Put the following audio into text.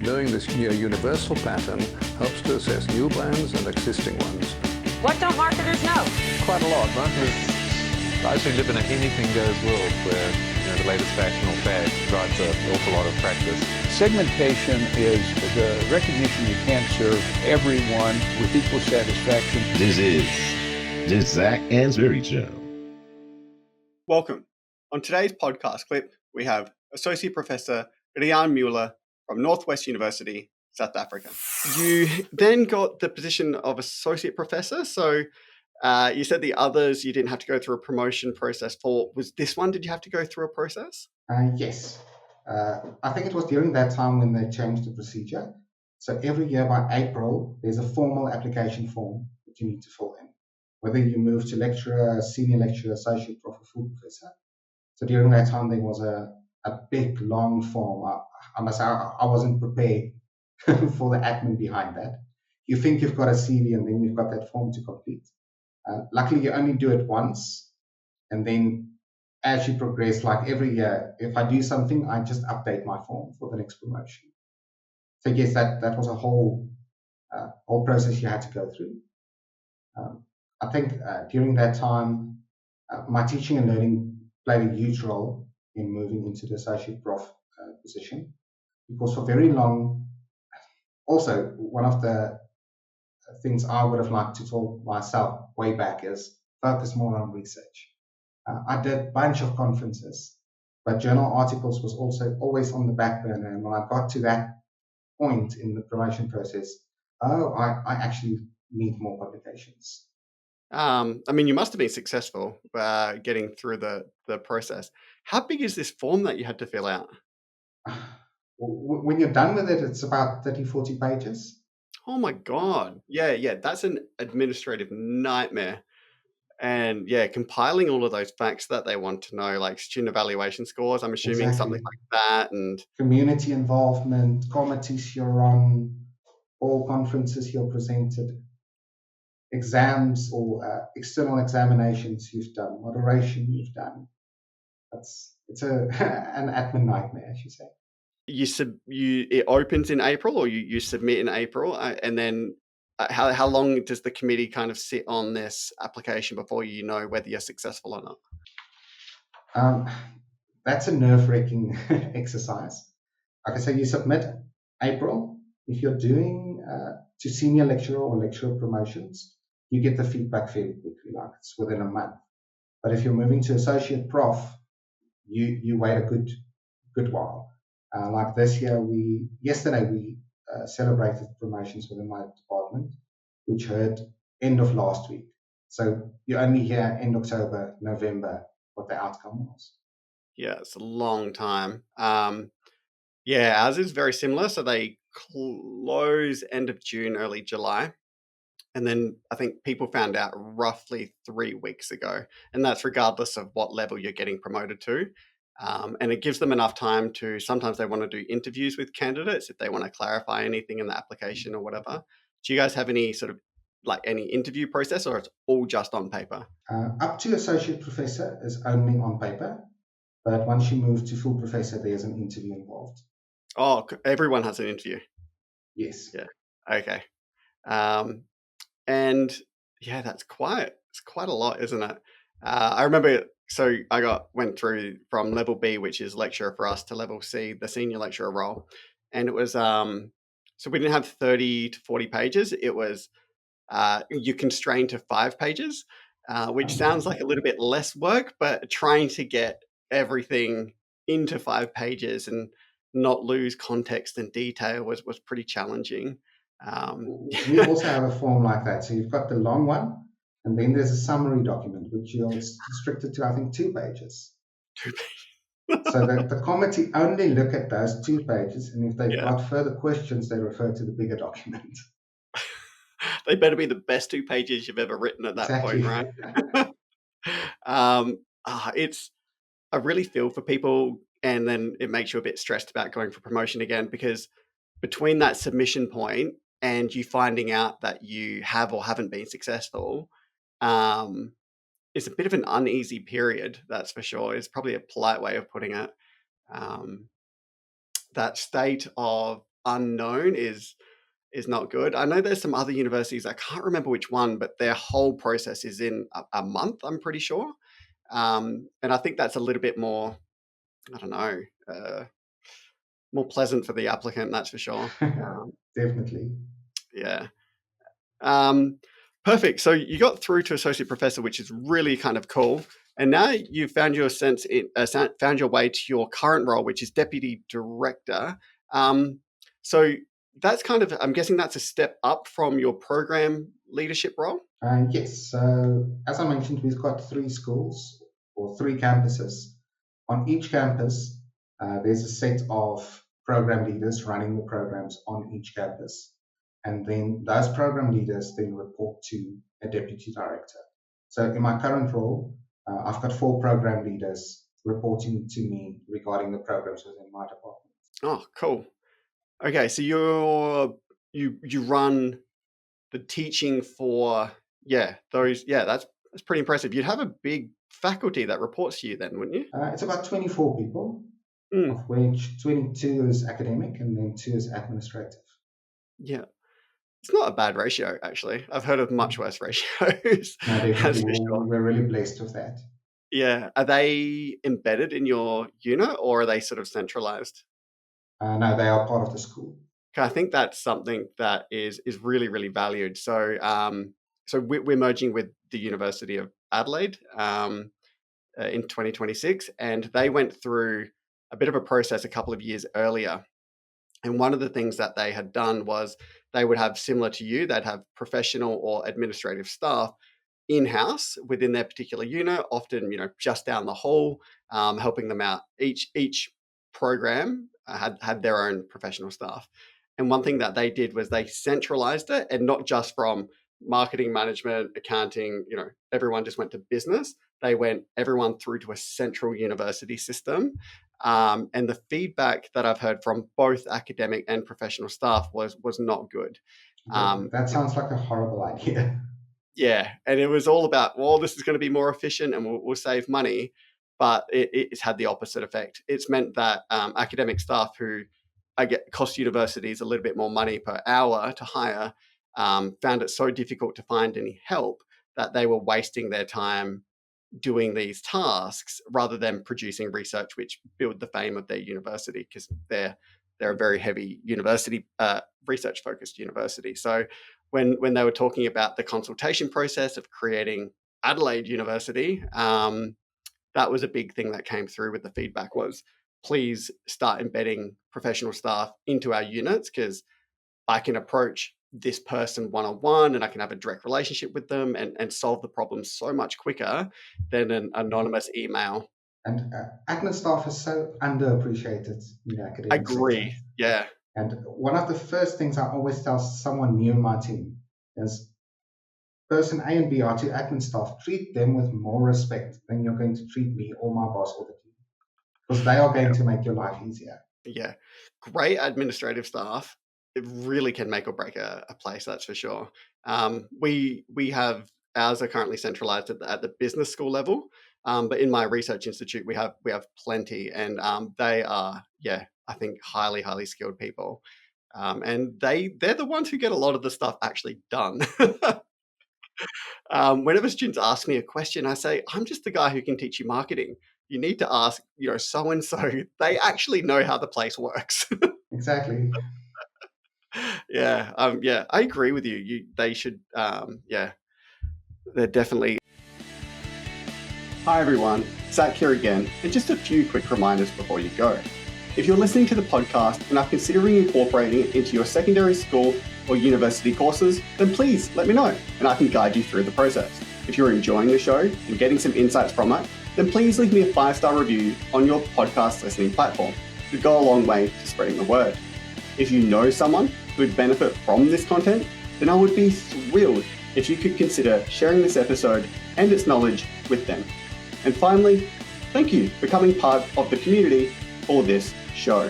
Knowing this near universal pattern helps to assess new brands and existing ones. What don't marketers know? Quite a lot. Marketers largely live in an anything-goes world where the latest fashion or fad drives an awful lot of practice. Segmentation is the recognition you can't serve everyone with equal satisfaction. This is the Zac Anesbury Show. Welcome. On today's podcast clip, we have Associate Professor Müller from Northwest University, South Africa. You then got the position of Associate Professor, so you said the others you didn't have to go through a promotion process for. Was this one, did you have to go through a process? Yes. I think it was during that time when they changed the procedure. So every year by April, there's a formal application form that you need to fill in, whether you move to lecturer, senior lecturer, associate prof, or full professor. So during that time, there was a big, long form. I must say, I wasn't prepared for the admin behind that. You think you've got a CV and then you've got that form to complete. Luckily, you only do it once. And then as you progress, like every year, if I do something, I just update my form for the next promotion. So yes, that was a whole process you had to go through. I think during that time, my teaching and learning played a huge role in moving into the associate prof position, because for very long, also one of the things I would have liked to tell myself way back is focus more on research. I did a bunch of conferences, but journal articles was also always on the back burner. And when I got to that point in the promotion process, I actually need more publications. You must have been successful getting through the process. How big is this form that you had to fill out? When you're done with it, it's about 30, 40 pages. Oh my God. Yeah, that's an administrative nightmare. And yeah, compiling all of those facts that they want to know, like student evaluation scores, I'm assuming something like that, and community involvement, committees you're on, all conferences you're presented, exams or external examinations you've done, moderation you've done. It's an admin nightmare, as you say. It opens in April, or you submit in April, and then how long does the committee kind of sit on this application before you know whether you're successful or not? That's a nerve-wracking exercise. Like I say, you submit April. If you're doing to senior lecturer or lecturer promotions, you get the feedback fairly quickly, like it's within a month. But if you're moving to associate prof, you wait a good while. Like this year, yesterday we celebrated promotions within my department, which heard end of last week. So you only hear end October, November what the outcome was. Yeah, it's a long time. Ours is very similar. So they close end of June, early July. And then I think people found out roughly 3 weeks ago. And that's regardless of what level you're getting promoted to. And it gives them enough time to, sometimes they want to do interviews with candidates if they want to clarify anything in the application or whatever. Do you guys have any sort of any interview process, or it's all just on paper? Up to associate professor is only on paper. But once you move to full professor, there's an interview involved. Oh, everyone has an interview? Yes. Yeah. Okay. And yeah, it's quite a lot, isn't it? I remember, so I went through from level B, which is lecturer for us, to level C, the senior lecturer role. And it was, so we didn't have 30 to 40 pages. It was, you constrained to 5 pages, which sounds like a little bit less work, but trying to get everything into 5 pages and not lose context and detail was pretty challenging. We also have a form like that. So you've got the long one, and then there's a summary document, which you're restricted to, I think, 2 pages. 2 pages. So the committee only look at those 2 pages, and if they've got further questions, they refer to the bigger document. They better be the best 2 pages you've ever written at that point, right? I really feel for people, and then it makes you a bit stressed about going for promotion again, because between that submission point and you finding out that you have or haven't been successful, it's a bit of an uneasy period, that's for sure. It's probably a polite way of putting it. That state of unknown is not good. I know there's some other universities, I can't remember which one, but their whole process is in a month, I'm pretty sure. And I think that's a little bit more, I don't know, more pleasant for the applicant, that's for sure. Definitely. Yeah. Perfect. So you got through to associate professor, which is really kind of cool. And now you've found your found your way to your current role, which is deputy director. So that's kind of, I'm guessing that's a step up from your program leadership role. Yes. So as I mentioned, we've got 3 schools or 3 campuses. On each campus, there's a set of program leaders running the programs on each campus. And then those program leaders then report to a deputy director. So in my current role, I've got 4 program leaders reporting to me regarding the programs within my department. Oh, cool. Okay, so you run the teaching for those. Yeah, that's pretty impressive. You'd have a big faculty that reports to you then, wouldn't you? It's about 24 people, of which 22 is academic and then 2 is administrative. Yeah. It's not a bad ratio, actually. I've heard of much worse ratios. No, That's for definitely. sure. We're really blessed with that. Yeah. Are they embedded in your unit or are they sort of centralized? No, they are part of the school. Okay, I think that's something that is really, really valued. So, so we're merging with the University of Adelaide in 2026, and they went through a bit of a process a couple of years earlier. And one of the things that they had done was they would have, similar to you, they'd have professional or administrative staff in-house within their particular unit, often, just down the hall, helping them out. Each program had their own professional staff. And one thing that they did was they centralized it, and not just from marketing, management, accounting, everyone just went to business. They went everyone through to a central university system. And the feedback that I've heard from both academic and professional staff was not good. That sounds like a horrible idea. Yeah, and it was all about, well, this is going to be more efficient and we'll save money, but it's had the opposite effect. It's meant that academic staff who cost universities a little bit more money per hour to hire found it so difficult to find any help that they were wasting their time doing these tasks rather than producing research which build the fame of their university, because they're a very heavy university, research focused university. So when they were talking about the consultation process of creating Adelaide University, that was a big thing that came through with the feedback was, please start embedding professional staff into our units, because I can approach this person one-on-one and I can have a direct relationship with them and solve the problem so much quicker than an anonymous email. And admin staff is so underappreciated in the academic I agree, sector. yeah. And one of the first things I always tell someone new in my team is person A and B are 2 admin staff. Treat them with more respect than you're going to treat me or my boss or the team, because they are going to make your life easier. Yeah, great administrative staff. It really can make or break a place, that's for sure. We have, ours are currently centralized at the business school level, but in my research institute we have plenty, and they are, I think highly skilled people, and they're the ones who get a lot of the stuff actually done. Whenever students ask me a question, I say, I'm just the guy who can teach you marketing. You need to ask, so and so. They actually know how the place works. Exactly. Yeah, I agree with you. They should, they're definitely. Hi everyone, Zac here again, and just a few quick reminders before you go. If you're listening to the podcast and are considering incorporating it into your secondary school or university courses, then please let me know and I can guide you through the process. If you're enjoying the show and getting some insights from it, then please leave me a 5-star review on your podcast listening platform. It would go a long way to spreading the word. If you know someone who would benefit from this content, then I would be thrilled if you could consider sharing this episode and its knowledge with them. And finally, thank you for becoming part of the community for this show.